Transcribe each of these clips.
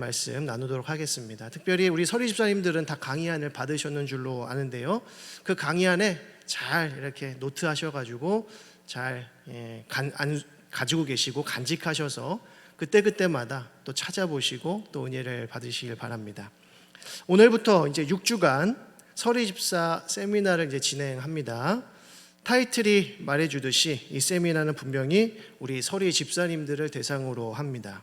말씀 나누도록 하겠습니다. 특별히 우리 서리 집사님들은 다 강의안을 받으셨는 줄로 아는데요. 그 강의안에 잘 이렇게 노트 하셔가지고 잘 가지고 계시고 간직하셔서 그때그때마다 또 찾아보시고 또 은혜를 받으시길 바랍니다. 오늘부터 이제 6주간 서리 집사 세미나를 이제 진행합니다. 타이틀이 말해주듯이 이 세미나는 분명히 우리 서리 집사님들을 대상으로 합니다.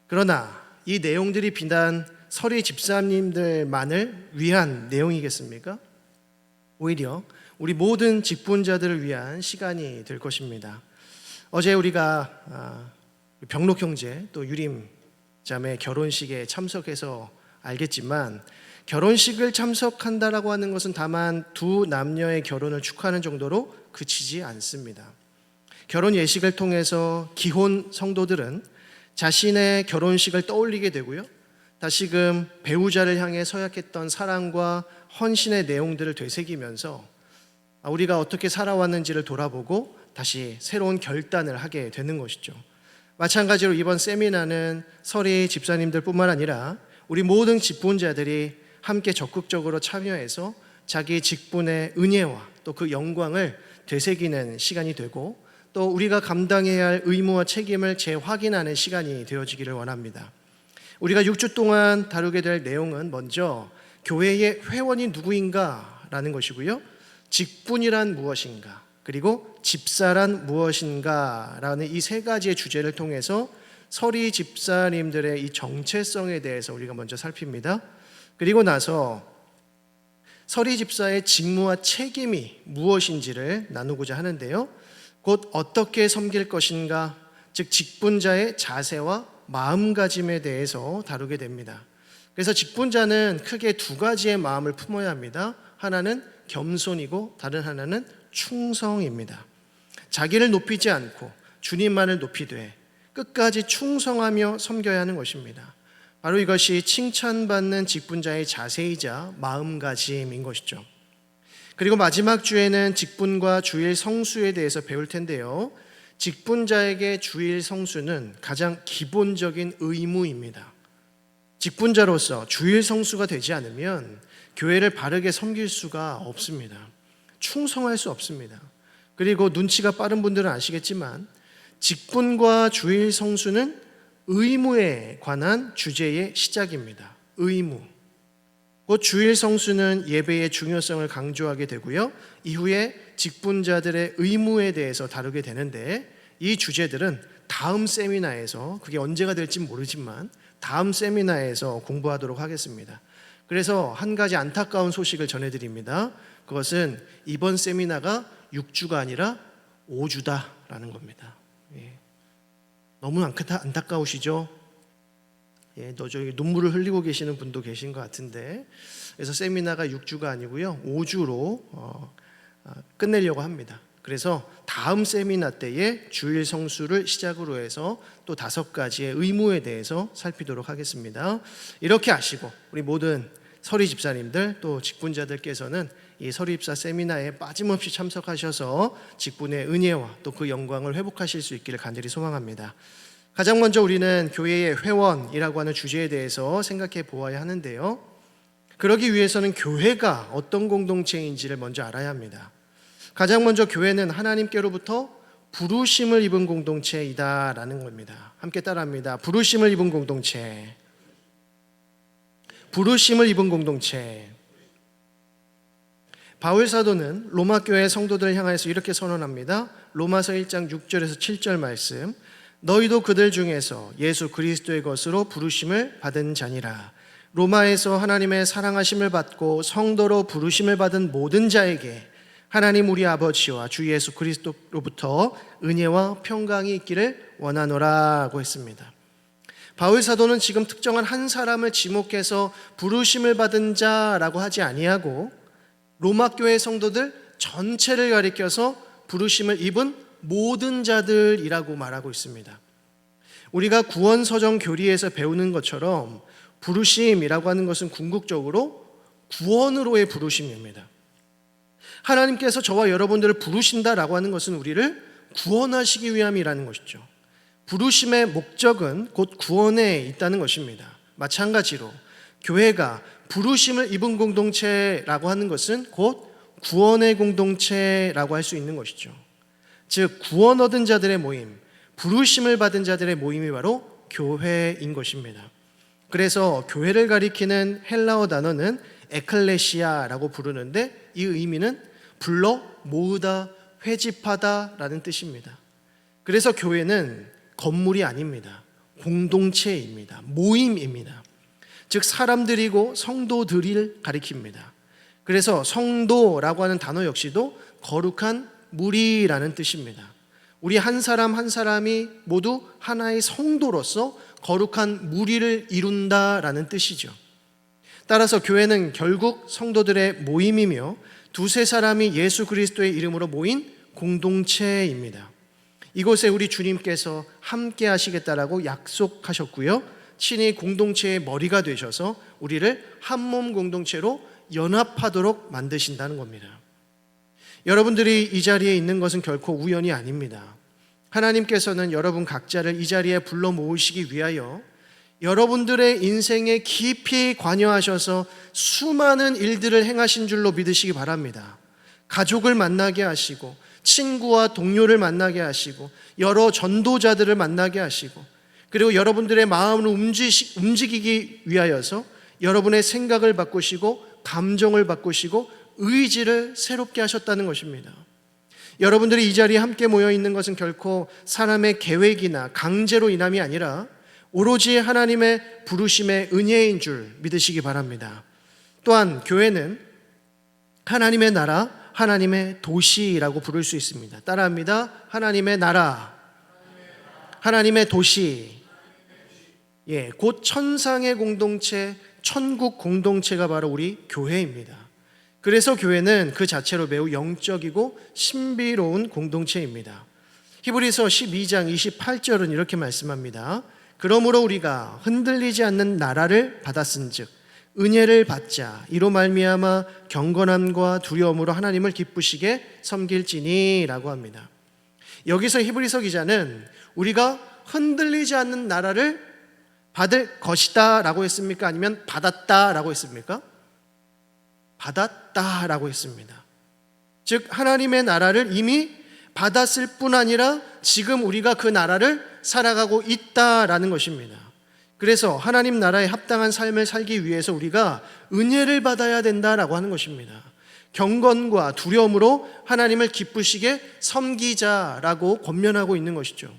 그러나 이 내용들이 비단 서리 집사님들만을 위한 내용이겠습니까? 오히려 우리 모든 직분자들을 위한 시간이 될 것입니다. 어제 우리가 병록 형제 또 유림 자매 결혼식에 참석해서 알겠지만 결혼식을 참석한다라고 하는 것은 다만 두 남녀의 결혼을 축하하는 정도로 그치지 않습니다. 결혼 예식을 통해서 기혼 성도들은 자신의 결혼식을 떠올리게 되고요, 다시금 배우자를 향해 서약했던 사랑과 헌신의 내용들을 되새기면서 우리가 어떻게 살아왔는지를 돌아보고 다시 새로운 결단을 하게 되는 것이죠. 마찬가지로 이번 세미나는 서리 집사님들 뿐만 아니라 우리 모든 직분자들이 함께 적극적으로 참여해서 자기 직분의 은혜와 또 그 영광을 되새기는 시간이 되고, 또 우리가 감당해야 할 의무와 책임을 재확인하는 시간이 되어지기를 원합니다. 우리가 6주 동안 다루게 될 내용은 먼저 교회의 회원이 누구인가 라는 것이고요, 직분이란 무엇인가, 그리고 집사란 무엇인가 라는 이 세 가지의 주제를 통해서 서리 집사님들의 이 정체성에 대해서 우리가 먼저 살핍니다. 그리고 나서 서리 집사의 직무와 책임이 무엇인지를 나누고자 하는데요, 곧 어떻게 섬길 것인가, 즉 직분자의 자세와 마음가짐에 대해서 다루게 됩니다. 그래서 직분자는 크게 두 가지의 마음을 품어야 합니다. 하나는 겸손이고 다른 하나는 충성입니다. 자기를 높이지 않고 주님만을 높이되 끝까지 충성하며 섬겨야 하는 것입니다. 바로 이것이 칭찬받는 직분자의 자세이자 마음가짐인 것이죠. 그리고 마지막 주에는 직분과 주일 성수에 대해서 배울 텐데요, 직분자에게 주일 성수는 가장 기본적인 의무입니다. 직분자로서 주일 성수가 되지 않으면 교회를 바르게 섬길 수가 없습니다. 충성할 수 없습니다. 그리고 눈치가 빠른 분들은 아시겠지만 직분과 주일 성수는 의무에 관한 주제의 시작입니다. 의무. 곧 주일 성수는 예배의 중요성을 강조하게 되고요, 이후에 직분자들의 의무에 대해서 다루게 되는데, 이 주제들은 다음 세미나에서, 그게 언제가 될지 모르지만 다음 세미나에서 공부하도록 하겠습니다. 그래서 한 가지 안타까운 소식을 전해드립니다. 그것은 이번 세미나가 6주가 아니라 5주다라는 겁니다. 너무 안타까우시죠? 저기 눈물을 흘리고 계시는 분도 계신 것 같은데, 그래서 세미나가 6주가 아니고요 5주로 끝내려고 합니다. 그래서 다음 세미나 때에 주일 성수를 시작으로 해서 또 5가지의 의무에 대해서 살피도록 하겠습니다. 이렇게 아시고 우리 모든 서리 집사님들 또 직분자들께서는 이 서리 집사 세미나에 빠짐없이 참석하셔서 직분의 은혜와 또 그 영광을 회복하실 수 있기를 간절히 소망합니다. 가장 먼저 우리는 교회의 회원이라고 하는 주제에 대해서 생각해 보아야 하는데요, 그러기 위해서는 교회가 어떤 공동체인지를 먼저 알아야 합니다. 가장 먼저 교회는 하나님께로부터 부르심을 입은 공동체이다라는 겁니다. 함께 따라합니다. 부르심을 입은 공동체. 부르심을 입은 공동체. 바울 사도는 로마 교회 성도들을 향해서 이렇게 선언합니다. 로마서 1장 6절에서 7절 말씀. 너희도 그들 중에서 예수 그리스도의 것으로 부르심을 받은 자니라. 로마에서 하나님의 사랑하심을 받고 성도로 부르심을 받은 모든 자에게 하나님 우리 아버지와 주 예수 그리스도로부터 은혜와 평강이 있기를 원하노라고 했습니다. 바울 사도는 지금 특정한 한 사람을 지목해서 부르심을 받은 자라고 하지 아니하고 로마 교회 성도들 전체를 가리켜서 부르심을 입은 모든 자들이라고 말하고 있습니다. 우리가 구원서정 교리에서 배우는 것처럼 부르심이라고 하는 것은 궁극적으로 구원으로의 부르심입니다. 하나님께서 저와 여러분들을 부르신다라고 하는 것은 우리를 구원하시기 위함이라는 것이죠. 부르심의 목적은 곧 구원에 있다는 것입니다. 마찬가지로 교회가 부르심을 입은 공동체라고 하는 것은 곧 구원의 공동체라고 할 수 있는 것이죠. 즉 구원 얻은 자들의 모임, 부르심을 받은 자들의 모임이 바로 교회인 것입니다. 그래서 교회를 가리키는 헬라어 단어는 에클레시아라고 부르는데 이 의미는 불러 모으다, 회집하다라는 뜻입니다. 그래서 교회는 건물이 아닙니다. 공동체입니다. 모임입니다. 즉 사람들이고 성도들을 가리킵니다. 그래서 성도라고 하는 단어 역시도 거룩한 무리라는 뜻입니다. 우리 한 사람 한 사람이 모두 하나의 성도로서 거룩한 무리를 이룬다라는 뜻이죠. 따라서 교회는 결국 성도들의 모임이며 두세 사람이 예수 그리스도의 이름으로 모인 공동체입니다. 이곳에 우리 주님께서 함께 하시겠다라고 약속하셨고요. 친히 공동체의 머리가 되셔서 우리를 한 몸 공동체로 연합하도록 만드신다는 겁니다. 여러분들이 이 자리에 있는 것은 결코 우연이 아닙니다. 하나님께서는 여러분 각자를 이 자리에 불러 모으시기 위하여 여러분들의 인생에 깊이 관여하셔서 수많은 일들을 행하신 줄로 믿으시기 바랍니다. 가족을 만나게 하시고 친구와 동료를 만나게 하시고 여러 전도자들을 만나게 하시고 그리고 여러분들의 마음을 움직이기 위하여서 여러분의 생각을 바꾸시고 감정을 바꾸시고 의지를 새롭게 하셨다는 것입니다. 여러분들이 이 자리에 함께 모여 있는 것은 결코 사람의 계획이나 강제로 인함이 아니라 오로지 하나님의 부르심의 은혜인 줄 믿으시기 바랍니다. 또한 교회는 하나님의 나라, 하나님의 도시라고 부를 수 있습니다. 따라합니다. 하나님의 나라, 하나님의 도시. 곧 천상의 공동체, 천국 공동체가 바로 우리 교회입니다. 그래서 교회는 그 자체로 매우 영적이고 신비로운 공동체입니다. 히브리서 12장 28절은 이렇게 말씀합니다. 그러므로 우리가 흔들리지 않는 나라를 받았은즉 은혜를 받자 이로 말미암아 경건함과 두려움으로 하나님을 기쁘시게 섬길지니 라고 합니다. 여기서 히브리서 기자는 우리가 흔들리지 않는 나라를 받을 것이다 라고 했습니까? 아니면 받았다 라고 했습니까? 받았다 라고 했습니다. 즉 하나님의 나라를 이미 받았을 뿐 아니라 지금 우리가 그 나라를 살아가고 있다라는 것입니다. 그래서 하나님 나라에 합당한 삶을 살기 위해서 우리가 은혜를 받아야 된다라고 하는 것입니다. 경건과 두려움으로 하나님을 기쁘시게 섬기자라고 권면하고 있는 것이죠.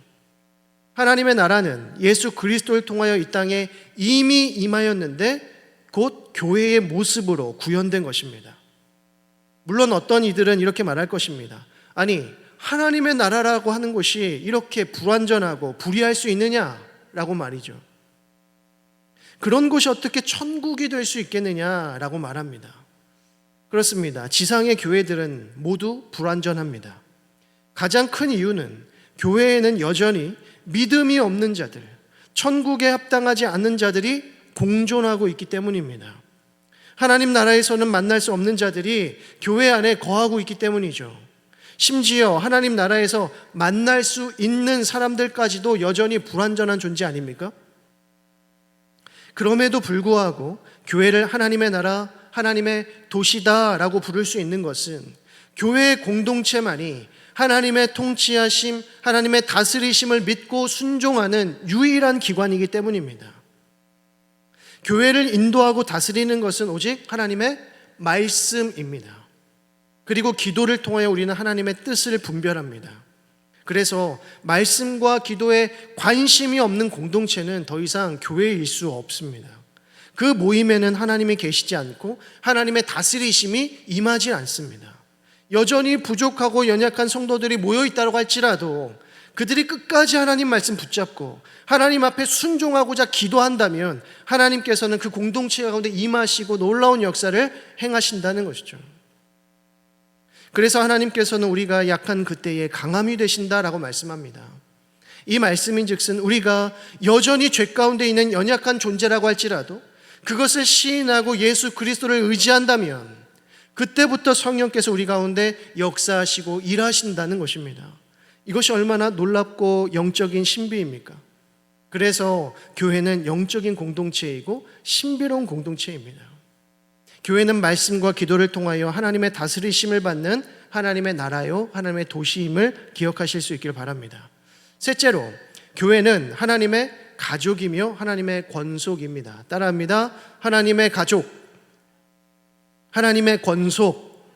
하나님의 나라는 예수 그리스도를 통하여 이 땅에 이미 임하였는데 곧 교회의 모습으로 구현된 것입니다. 물론 어떤 이들은 이렇게 말할 것입니다. 아니 하나님의 나라라고 하는 것이 이렇게 불완전하고 불의할 수 있느냐라고 말이죠. 그런 곳이 어떻게 천국이 될 수 있겠느냐라고 말합니다. 그렇습니다. 지상의 교회들은 모두 불완전합니다. 가장 큰 이유는 교회에는 여전히 믿음이 없는 자들, 천국에 합당하지 않는 자들이 공존하고 있기 때문입니다. 하나님 나라에서는 만날 수 없는 자들이 교회 안에 거하고 있기 때문이죠. 심지어 하나님 나라에서 만날 수 있는 사람들까지도 여전히 불완전한 존재 아닙니까? 그럼에도 불구하고 교회를 하나님의 나라, 하나님의 도시다라고 부를 수 있는 것은 교회의 공동체만이 하나님의 통치하심, 하나님의 다스리심을 믿고 순종하는 유일한 기관이기 때문입니다. 교회를 인도하고 다스리는 것은 오직 하나님의 말씀입니다. 그리고 기도를 통하여 우리는 하나님의 뜻을 분별합니다. 그래서 말씀과 기도에 관심이 없는 공동체는 더 이상 교회일 수 없습니다. 그 모임에는 하나님이 계시지 않고 하나님의 다스리심이 임하지 않습니다. 여전히 부족하고 연약한 성도들이 모여있다고 할지라도 그들이 끝까지 하나님 말씀 붙잡고 하나님 앞에 순종하고자 기도한다면 하나님께서는 그 공동체 가운데 임하시고 놀라운 역사를 행하신다는 것이죠. 그래서 하나님께서는 우리가 약한 그때에 강함이 되신다라고 말씀합니다. 이 말씀인즉슨 우리가 여전히 죄 가운데 있는 연약한 존재라고 할지라도 그것을 시인하고 예수 그리스도를 의지한다면 그때부터 성령께서 우리 가운데 역사하시고 일하신다는 것입니다. 이것이 얼마나 놀랍고 영적인 신비입니까? 그래서 교회는 영적인 공동체이고 신비로운 공동체입니다. 교회는 말씀과 기도를 통하여 하나님의 다스리심을 받는 하나님의 나라요, 하나님의 도시임을 기억하실 수 있기를 바랍니다. 셋째로, 교회는 하나님의 가족이며 하나님의 권속입니다. 따라합니다. 하나님의 가족, 하나님의 권속.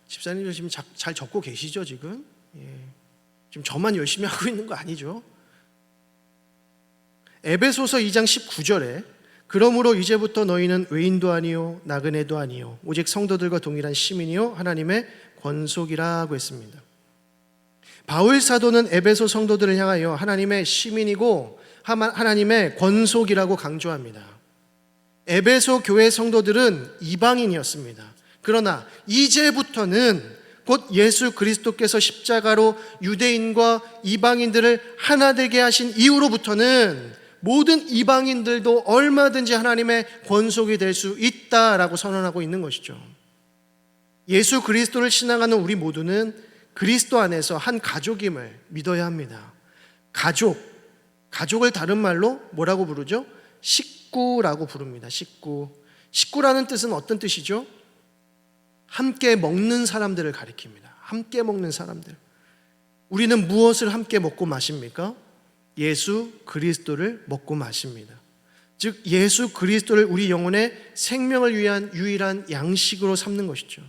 집사님들 지금 잘 적고 계시죠 지금? 지금 저만 열심히 하고 있는 거 아니죠? 에베소서 2장 19절에 그러므로 이제부터 너희는 외인도 아니요 나그네도 아니요 오직 성도들과 동일한 시민이요 하나님의 권속이라고 했습니다. 바울 사도는 에베소 성도들을 향하여 하나님의 시민이고 하나님의 권속이라고 강조합니다. 에베소 교회 성도들은 이방인이었습니다. 그러나 이제부터는 곧 예수 그리스도께서 십자가로 유대인과 이방인들을 하나 되게 하신 이후로부터는 모든 이방인들도 얼마든지 하나님의 권속이 될 수 있다라고 선언하고 있는 것이죠. 예수 그리스도를 신앙하는 우리 모두는 그리스도 안에서 한 가족임을 믿어야 합니다. 가족을 다른 말로 뭐라고 부르죠? 식구라고 부릅니다. 식구라는 뜻은 어떤 뜻이죠? 함께 먹는 사람들을 가리킵니다. 함께 먹는 사람들. 우리는 무엇을 함께 먹고 마십니까? 예수 그리스도를 먹고 마십니다. 즉 예수 그리스도를 우리 영혼의 생명을 위한 유일한 양식으로 삼는 것이죠.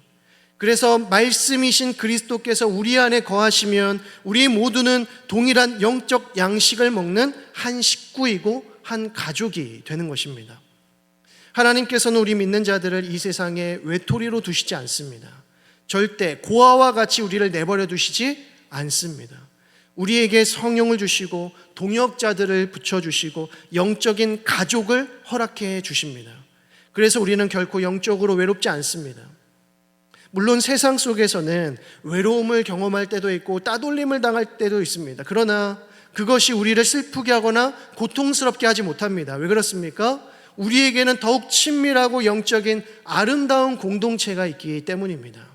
그래서 말씀이신 그리스도께서 우리 안에 거하시면 우리 모두는 동일한 영적 양식을 먹는 한 식구이고 한 가족이 되는 것입니다. 하나님께서는 우리 믿는 자들을 이 세상에 외톨이로 두시지 않습니다. 절대 고아와 같이 우리를 내버려 두시지 않습니다. 우리에게 성령을 주시고 동역자들을 붙여주시고 영적인 가족을 허락해 주십니다. 그래서 우리는 결코 영적으로 외롭지 않습니다. 물론 세상 속에서는 외로움을 경험할 때도 있고 따돌림을 당할 때도 있습니다. 그러나 그것이 우리를 슬프게 하거나 고통스럽게 하지 못합니다. 왜 그렇습니까? 우리에게는 더욱 친밀하고 영적인 아름다운 공동체가 있기 때문입니다.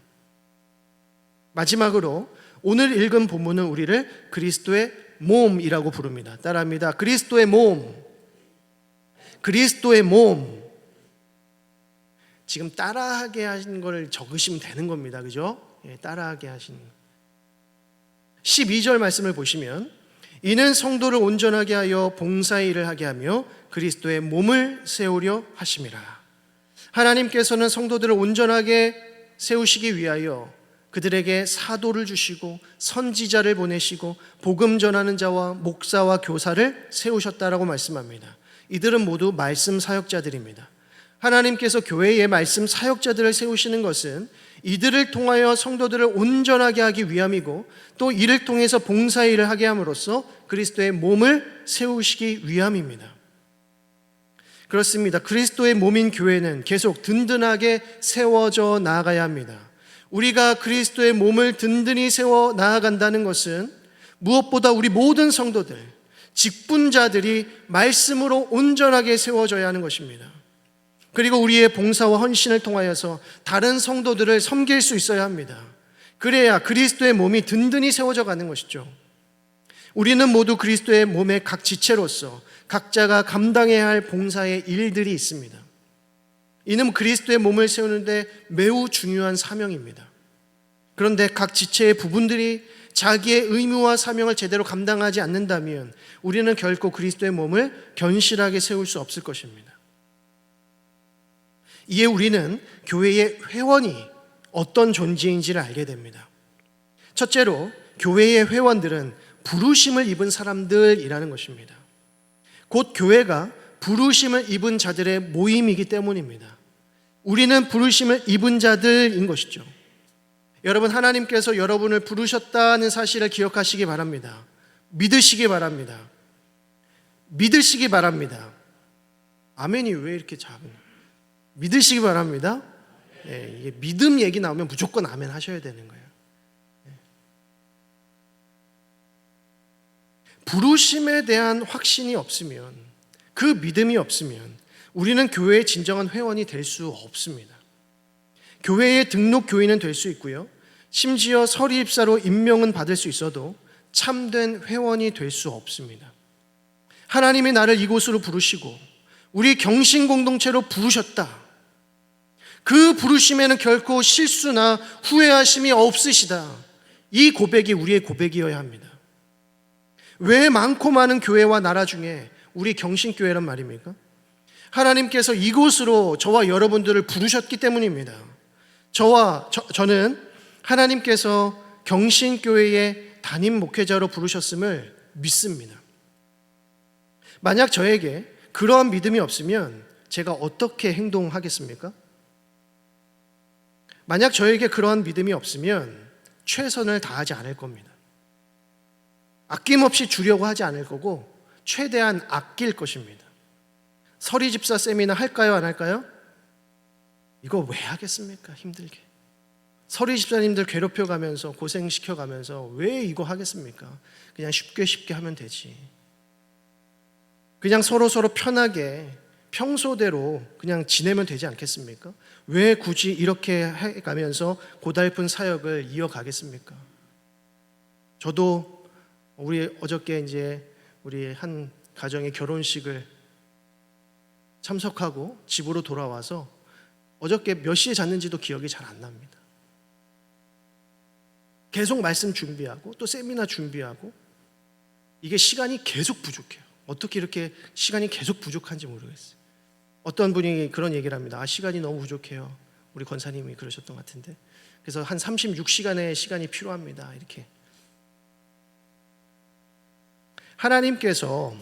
마지막으로 오늘 읽은 본문은 우리를 그리스도의 몸이라고 부릅니다. 따라합니다. 그리스도의 몸. 그리스도의 몸. 지금 따라하게 하신 걸 적으시면 되는 겁니다. 그죠? 따라하게 하신 12절 말씀을 보시면 이는 성도를 온전하게 하여 봉사의 일을 하게 하며 그리스도의 몸을 세우려 하심이라. 하나님께서는 성도들을 온전하게 세우시기 위하여 그들에게 사도를 주시고 선지자를 보내시고 복음 전하는 자와 목사와 교사를 세우셨다라고 말씀합니다. 이들은 모두 말씀 사역자들입니다. 하나님께서 교회의 말씀 사역자들을 세우시는 것은 이들을 통하여 성도들을 온전하게 하기 위함이고 또 이를 통해서 봉사일을 하게 함으로써 그리스도의 몸을 세우시기 위함입니다. 그렇습니다. 그리스도의 몸인 교회는 계속 든든하게 세워져 나아가야 합니다. 우리가 그리스도의 몸을 든든히 세워 나아간다는 것은 무엇보다 우리 모든 성도들, 직분자들이 말씀으로 온전하게 세워져야 하는 것입니다. 그리고 우리의 봉사와 헌신을 통하여서 다른 성도들을 섬길 수 있어야 합니다. 그래야 그리스도의 몸이 든든히 세워져 가는 것이죠. 우리는 모두 그리스도의 몸의 각 지체로서 각자가 감당해야 할 봉사의 일들이 있습니다. 이는 그리스도의 몸을 세우는데 매우 중요한 사명입니다. 그런데 각 지체의 부분들이 자기의 의무와 사명을 제대로 감당하지 않는다면 우리는 결코 그리스도의 몸을 견실하게 세울 수 없을 것입니다. 이에 우리는 교회의 회원이 어떤 존재인지를 알게 됩니다. 첫째로 교회의 회원들은 부르심을 입은 사람들이라는 것입니다. 곧 교회가 부르심을 입은 자들의 모임이기 때문입니다. 우리는 부르심을 입은 자들인 것이죠. 여러분, 하나님께서 여러분을 부르셨다는 사실을 기억하시기 바랍니다. 믿으시기 바랍니다. 믿으시기 바랍니다. 아멘이 왜 이렇게 작은? 믿으시기 바랍니다. 이게 믿음 얘기 나오면 무조건 아멘 하셔야 되는 거예요. 부르심에 대한 확신이 없으면, 그 믿음이 없으면 우리는 교회의 진정한 회원이 될 수 없습니다. 교회의 등록 교인은 될 수 있고요, 심지어 서리입사로 임명은 받을 수 있어도 참된 회원이 될 수 없습니다. 하나님이 나를 이곳으로 부르시고 우리 경신 공동체로 부르셨다. 그 부르심에는 결코 실수나 후회하심이 없으시다. 이 고백이 우리의 고백이어야 합니다. 왜 많고 많은 교회와 나라 중에 우리 경신교회란 말입니까? 하나님께서 이곳으로 저와 여러분들을 부르셨기 때문입니다. 저는 하나님께서 경신교회의 담임 목회자로 부르셨음을 믿습니다. 만약 저에게 그러한 믿음이 없으면 제가 어떻게 행동하겠습니까? 만약 저에게 그러한 믿음이 없으면 최선을 다하지 않을 겁니다. 아낌없이 주려고 하지 않을 거고 최대한 아낄 것입니다. 서리 집사 세미나 할까요, 안 할까요? 이거 왜 하겠습니까? 힘들게. 서리 집사님들 괴롭혀가면서 고생시켜가면서 왜 이거 하겠습니까? 그냥 쉽게 하면 되지. 그냥 서로 편하게 평소대로 그냥 지내면 되지 않겠습니까? 왜 굳이 이렇게 해가면서 고달픈 사역을 이어가겠습니까? 저도 어저께 이제 우리 한 가정의 결혼식을 참석하고 집으로 돌아와서 어저께 몇 시에 잤는지도 기억이 잘 안 납니다. 계속 말씀 준비하고 또 세미나 준비하고 이게 시간이 계속 부족해요. 어떻게 이렇게 시간이 계속 부족한지 모르겠어요. 어떤 분이 그런 얘기를 합니다. 시간이 너무 부족해요. 우리 권사님이 그러셨던 것 같은데. 그래서 한 36시간의 시간이 필요합니다. 이렇게. 하나님께서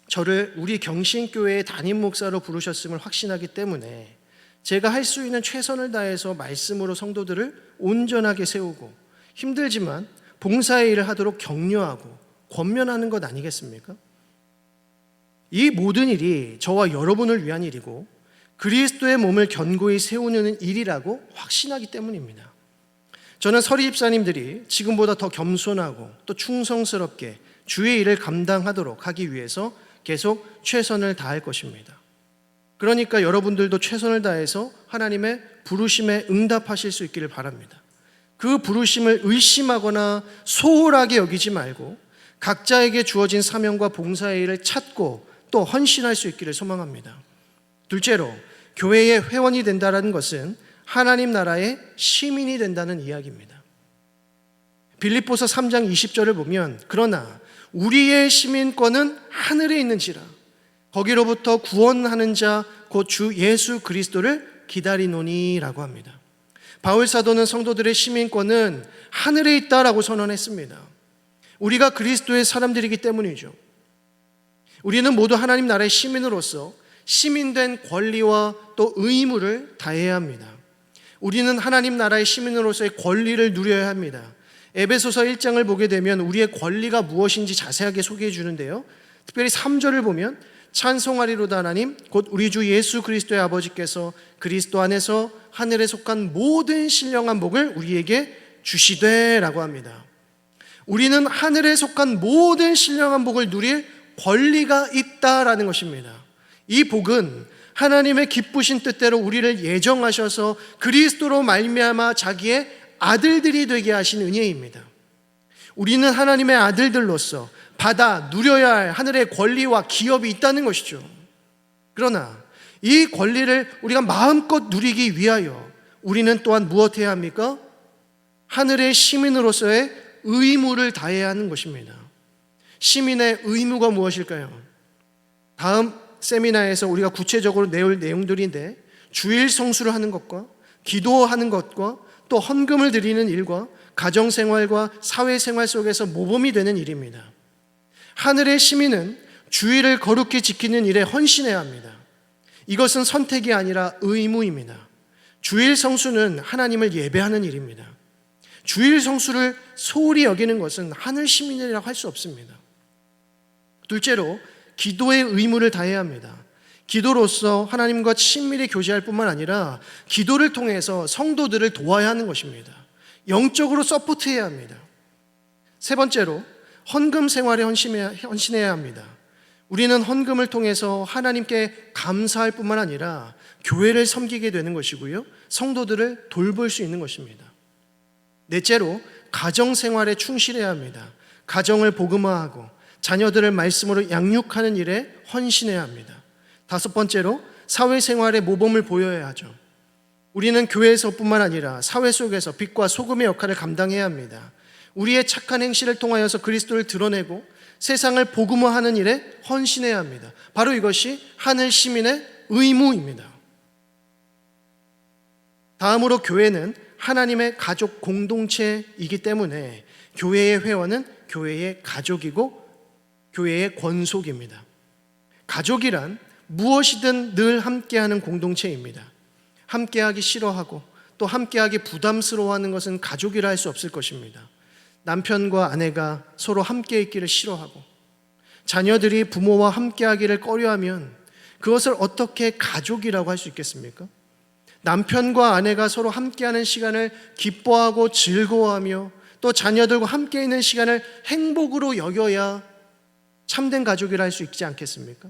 저를 우리 경신교회의 담임 목사로 부르셨음을 확신하기 때문에 제가 할 수 있는 최선을 다해서 말씀으로 성도들을 온전하게 세우고 힘들지만 봉사의 일을 하도록 격려하고 권면하는 것 아니겠습니까? 이 모든 일이 저와 여러분을 위한 일이고 그리스도의 몸을 견고히 세우는 일이라고 확신하기 때문입니다. 저는 서리 집사님들이 지금보다 더 겸손하고 또 충성스럽게 주의 일을 감당하도록 하기 위해서 계속 최선을 다할 것입니다. 그러니까 여러분들도 최선을 다해서 하나님의 부르심에 응답하실 수 있기를 바랍니다. 그 부르심을 의심하거나 소홀하게 여기지 말고 각자에게 주어진 사명과 봉사의 일을 찾고 또 헌신할 수 있기를 소망합니다. 둘째로, 교회의 회원이 된다는 것은 하나님 나라의 시민이 된다는 이야기입니다. 빌립보서 3장 20절을 보면 그러나 우리의 시민권은 하늘에 있는지라 거기로부터 구원하는 자 곧 주 예수 그리스도를 기다리노니라고 합니다. 바울 사도는 성도들의 시민권은 하늘에 있다라고 선언했습니다. 우리가 그리스도의 사람들이기 때문이죠. 우리는 모두 하나님 나라의 시민으로서 시민된 권리와 또 의무를 다해야 합니다. 우리는 하나님 나라의 시민으로서의 권리를 누려야 합니다. 에베소서 1장을 보게 되면 우리의 권리가 무엇인지 자세하게 소개해 주는데요. 특별히 3절을 보면 찬송하리로다 하나님 곧 우리 주 예수 그리스도의 아버지께서 그리스도 안에서 하늘에 속한 모든 신령한 복을 우리에게 주시되 라고 합니다. 우리는 하늘에 속한 모든 신령한 복을 누릴 권리가 있다라는 것입니다. 이 복은 하나님의 기쁘신 뜻대로 우리를 예정하셔서 그리스도로 말미암아 자기의 아들들이 되게 하신 은혜입니다. 우리는 하나님의 아들들로서 받아 누려야 할 하늘의 권리와 기업이 있다는 것이죠. 그러나 이 권리를 우리가 마음껏 누리기 위하여 우리는 또한 무엇해야 합니까? 하늘의 시민으로서의 의무를 다해야 하는 것입니다. 시민의 의무가 무엇일까요? 다음 세미나에서 우리가 구체적으로 내올 내용들인데 주일 성수를 하는 것과 기도하는 것과 또 헌금을 드리는 일과 가정생활과 사회생활 속에서 모범이 되는 일입니다. 하늘의 시민은 주일을 거룩히 지키는 일에 헌신해야 합니다. 이것은 선택이 아니라 의무입니다. 주일 성수는 하나님을 예배하는 일입니다. 주일 성수를 소홀히 여기는 것은 하늘 시민이라고 할 수 없습니다. 둘째로, 기도의 의무를 다해야 합니다. 기도로서 하나님과 친밀히 교제할 뿐만 아니라 기도를 통해서 성도들을 도와야 하는 것입니다. 영적으로 서포트해야 합니다. 세 번째로, 헌금 생활에 헌신해야 합니다. 우리는 헌금을 통해서 하나님께 감사할 뿐만 아니라 교회를 섬기게 되는 것이고요, 성도들을 돌볼 수 있는 것입니다. 넷째로, 가정 생활에 충실해야 합니다. 가정을 복음화하고 자녀들을 말씀으로 양육하는 일에 헌신해야 합니다. 다섯 번째로 사회생활의 모범을 보여야 하죠. 우리는 교회에서뿐만 아니라 사회 속에서 빛과 소금의 역할을 감당해야 합니다. 우리의 착한 행실을 통하여서 그리스도를 드러내고 세상을 복음화하는 일에 헌신해야 합니다. 바로 이것이 하늘 시민의 의무입니다. 다음으로 교회는 하나님의 가족 공동체이기 때문에 교회의 회원은 교회의 가족이고 교회의 권속입니다. 가족이란 무엇이든 늘 함께하는 공동체입니다. 함께하기 싫어하고 또 함께하기 부담스러워하는 것은 가족이라 할 수 없을 것입니다. 남편과 아내가 서로 함께 있기를 싫어하고 자녀들이 부모와 함께하기를 꺼려하면 그것을 어떻게 가족이라고 할 수 있겠습니까? 남편과 아내가 서로 함께하는 시간을 기뻐하고 즐거워하며 또 자녀들과 함께 있는 시간을 행복으로 여겨야 참된 가족이라 할 수 있지 않겠습니까?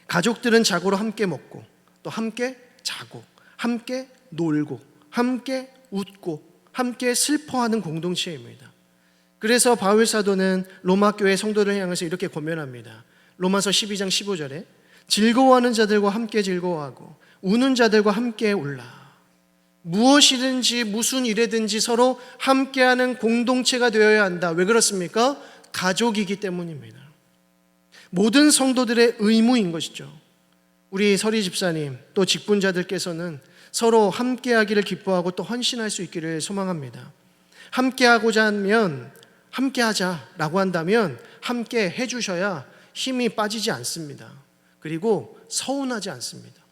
가족들은 자고로 함께 먹고 또 함께 자고 함께 놀고 함께 웃고 함께 슬퍼하는 공동체입니다. 그래서 바울 사도는 로마 교회 성도를 향해서 이렇게 권면합니다. 로마서 12장 15절에 즐거워하는 자들과 함께 즐거워하고 우는 자들과 함께 울라. 무엇이든지 무슨 일에든지 서로 함께하는 공동체가 되어야 한다. 왜 그렇습니까? 가족이기 때문입니다. 모든 성도들의 의무인 것이죠. 우리 서리 집사님 또 직분자들께서는 서로 함께하기를 기뻐하고 또 헌신할 수 있기를 소망합니다. 함께하고자 하면 함께하자라고 한다면 함께 해주셔야 힘이 빠지지 않습니다. 그리고 서운하지 않습니다.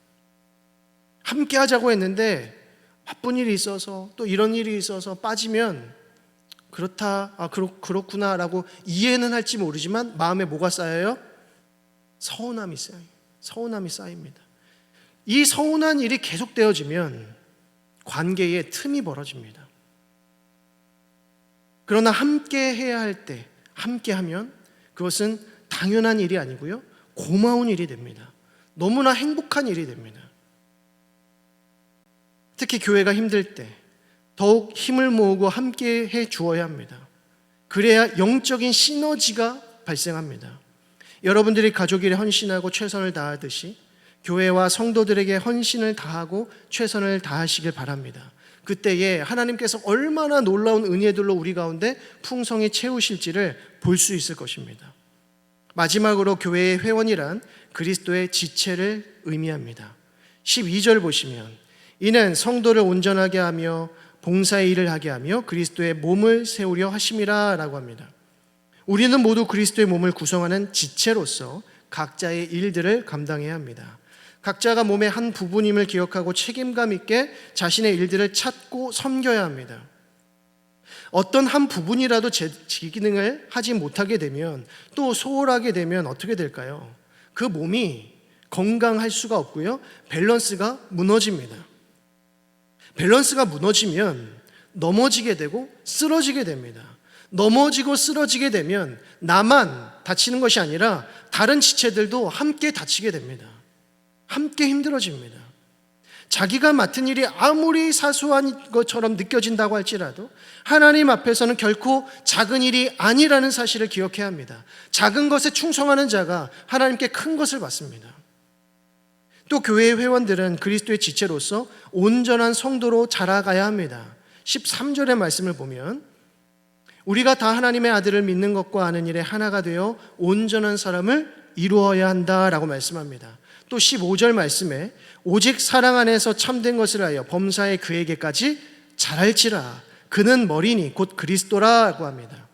함께하자고 했는데 바쁜 일이 있어서 또 이런 일이 있어서 빠지면 그렇구나라고 이해는 할지 모르지만 마음에 뭐가 쌓여요? 서운함이 쌓입니다. 이 서운한 일이 계속되어지면 관계에 틈이 벌어집니다. 그러나 함께 해야 할 때 함께하면 그것은 당연한 일이 아니고요, 고마운 일이 됩니다. 너무나 행복한 일이 됩니다. 특히 교회가 힘들 때 더욱 힘을 모으고 함께 해 주어야 합니다. 그래야 영적인 시너지가 발생합니다. 여러분들이 가족 일에 헌신하고 최선을 다하듯이 교회와 성도들에게 헌신을 다하고 최선을 다하시길 바랍니다. 그때에 하나님께서 얼마나 놀라운 은혜들로 우리 가운데 풍성히 채우실지를 볼 수 있을 것입니다. 마지막으로 교회의 회원이란 그리스도의 지체를 의미합니다. 12절 보시면 이는 성도를 온전하게 하며 봉사의 일을 하게 하며 그리스도의 몸을 세우려 하심이라 라고 합니다. 우리는 모두 그리스도의 몸을 구성하는 지체로서 각자의 일들을 감당해야 합니다. 각자가 몸의 한 부분임을 기억하고 책임감 있게 자신의 일들을 찾고 섬겨야 합니다. 어떤 한 부분이라도 제 기능을 하지 못하게 되면 또 소홀하게 되면 어떻게 될까요? 그 몸이 건강할 수가 없고요, 밸런스가 무너집니다. 밸런스가 무너지면 넘어지게 되고 쓰러지게 됩니다. 넘어지고 쓰러지게 되면 나만 다치는 것이 아니라 다른 지체들도 함께 다치게 됩니다. 함께 힘들어집니다. 자기가 맡은 일이 아무리 사소한 것처럼 느껴진다고 할지라도 하나님 앞에서는 결코 작은 일이 아니라는 사실을 기억해야 합니다. 작은 것에 충성하는 자가 하나님께 큰 것을 받습니다. 또 교회의 회원들은 그리스도의 지체로서 온전한 성도로 자라가야 합니다. 13절의 말씀을 보면 우리가 다 하나님의 아들을 믿는 것과 아는 일에 하나가 되어 온전한 사람을 이루어야 한다라고 말씀합니다. 또 15절 말씀에 오직 사랑 안에서 참된 것을 하여 범사에 그에게까지 자랄지라 그는 머리니 곧 그리스도라고 합니다.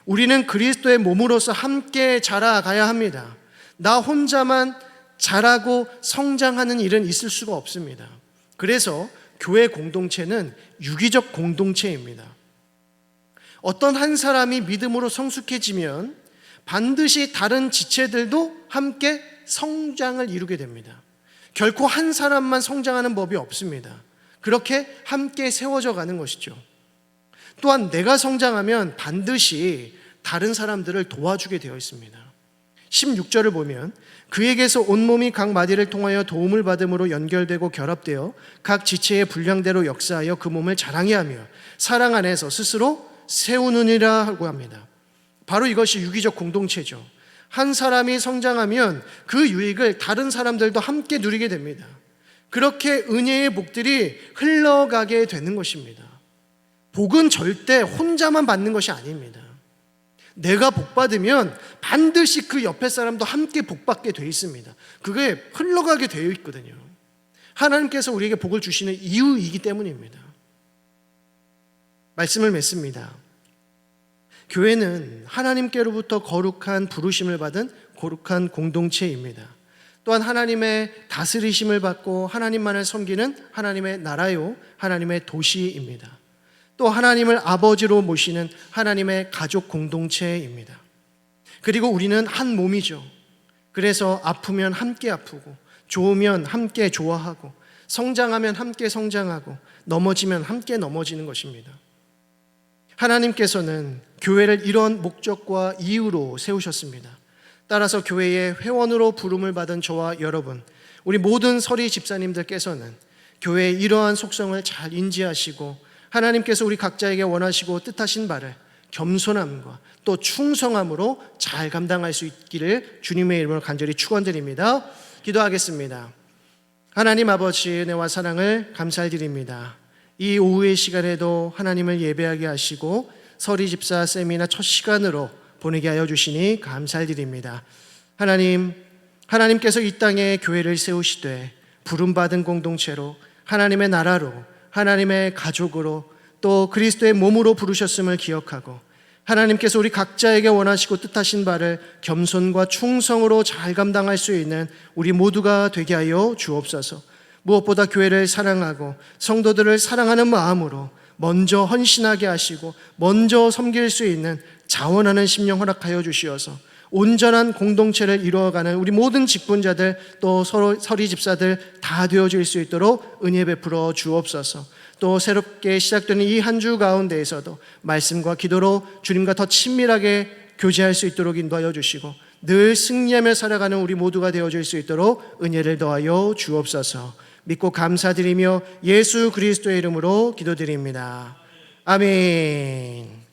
우리는 그리스도의 몸으로서 함께 자라가야 합니다. 나 혼자만 자라고 성장하는 일은 있을 수가 없습니다. 그래서 교회 공동체는 유기적 공동체입니다. 어떤 한 사람이 믿음으로 성숙해지면 반드시 다른 지체들도 함께 성장을 이루게 됩니다. 결코 한 사람만 성장하는 법이 없습니다. 그렇게 함께 세워져 가는 것이죠. 또한 내가 성장하면 반드시 다른 사람들을 도와주게 되어 있습니다. 16절을 보면 그에게서 온몸이 각 마디를 통하여 도움을 받음으로 연결되고 결합되어 각 지체의 분량대로 역사하여 그 몸을 자랑해 하며 사랑 안에서 스스로 세우느니라 하고 합니다. 바로 이것이 유기적 공동체죠. 한 사람이 성장하면 그 유익을 다른 사람들도 함께 누리게 됩니다. 그렇게 은혜의 복들이 흘러가게 되는 것입니다. 복은 절대 혼자만 받는 것이 아닙니다. 내가 복 받으면 반드시 그 옆에 사람도 함께 복 받게 되어 있습니다. 그게 흘러가게 되어 있거든요. 하나님께서 우리에게 복을 주시는 이유이기 때문입니다. 말씀을 맺습니다. 교회는 하나님께로부터 거룩한 부르심을 받은 거룩한 공동체입니다. 또한 하나님의 다스리심을 받고 하나님만을 섬기는 하나님의 나라요, 하나님의 도시입니다. 또 하나님을 아버지로 모시는 하나님의 가족 공동체입니다. 그리고 우리는 한 몸이죠. 그래서 아프면 함께 아프고, 좋으면 함께 좋아하고, 성장하면 함께 성장하고, 넘어지면 함께 넘어지는 것입니다. 하나님께서는 교회를 이런 목적과 이유로 세우셨습니다. 따라서 교회의 회원으로 부름을 받은 저와 여러분, 우리 모든 서리 집사님들께서는 교회의 이러한 속성을 잘 인지하시고 하나님께서 우리 각자에게 원하시고 뜻하신 바를 겸손함과 또 충성함으로 잘 감당할 수 있기를 주님의 이름으로 간절히 축원드립니다. 기도하겠습니다. 하나님 아버지, 은혜와 사랑을 감사드립니다. 이 오후의 시간에도 하나님을 예배하게 하시고 서리 집사 세미나 첫 시간으로 보내게 하여 주시니 감사드립니다. 하나님께서 이 땅에 교회를 세우시되 부름받은 공동체로, 하나님의 나라로, 하나님의 가족으로, 또 그리스도의 몸으로 부르셨음을 기억하고 하나님께서 우리 각자에게 원하시고 뜻하신 바를 겸손과 충성으로 잘 감당할 수 있는 우리 모두가 되게 하여 주옵소서. 무엇보다 교회를 사랑하고 성도들을 사랑하는 마음으로 먼저 헌신하게 하시고 먼저 섬길 수 있는 자원하는 심령 허락하여 주시어서 온전한 공동체를 이루어가는 우리 모든 직분자들, 또 서리 집사들 다 되어질 수 있도록 은혜 베풀어 주옵소서. 또 새롭게 시작되는 이 한 주 가운데에서도 말씀과 기도로 주님과 더 친밀하게 교제할 수 있도록 인도하여 주시고 늘 승리하며 살아가는 우리 모두가 되어질 수 있도록 은혜를 더하여 주옵소서. 믿고 감사드리며 예수 그리스도의 이름으로 기도드립니다. 아멘.